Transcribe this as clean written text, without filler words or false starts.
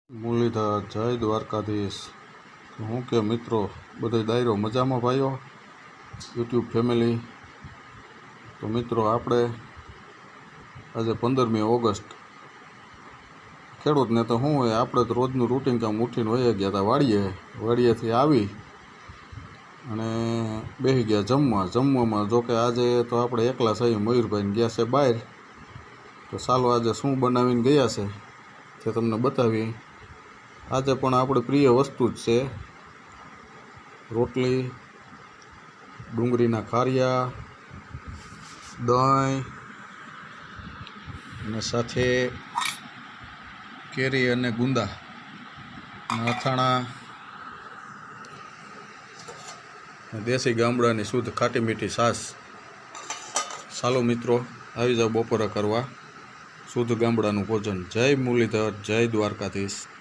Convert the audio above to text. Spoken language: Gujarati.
મુરલીધર જય દ્વારકાધીશ। હું કે મિત્રો બધો દાયરો મજામાં ભાઈઓ યુટ્યુબ ફેમિલી। તો મિત્રો આપણે આજે 15મી ઓગસ્ટ ખેડૂતને તો શું હોય, આપણે તો રોજનું રૂટીન કામ ઉઠીને વહી ગયા હતા વાડીએથી આવી અને બેસી ગયા જમવામાં। જોકે આજે તો આપણે એકલા સહી મયુરભાઈને ગયા છે બહાર, તો ચાલો આજે શું બનાવીને ગયા છે તે તમને બતાવી। આજે પણ આપણે પ્રિય વસ્તુ જ છે, રોટલી, ડુંગળીના ખારિયા, દહીં અને સાથે કેરી અને ગુંદા અને અથાણા, દેશી ગામડાની શુદ્ધ ખાટી મીઠી છાશ। ચાલો મિત્રો આવી જાઓ બપોરે કરવા શુદ્ધ ગામડાનું ભોજન। જય મુરલીધર, જય દ્વારકાધીશ।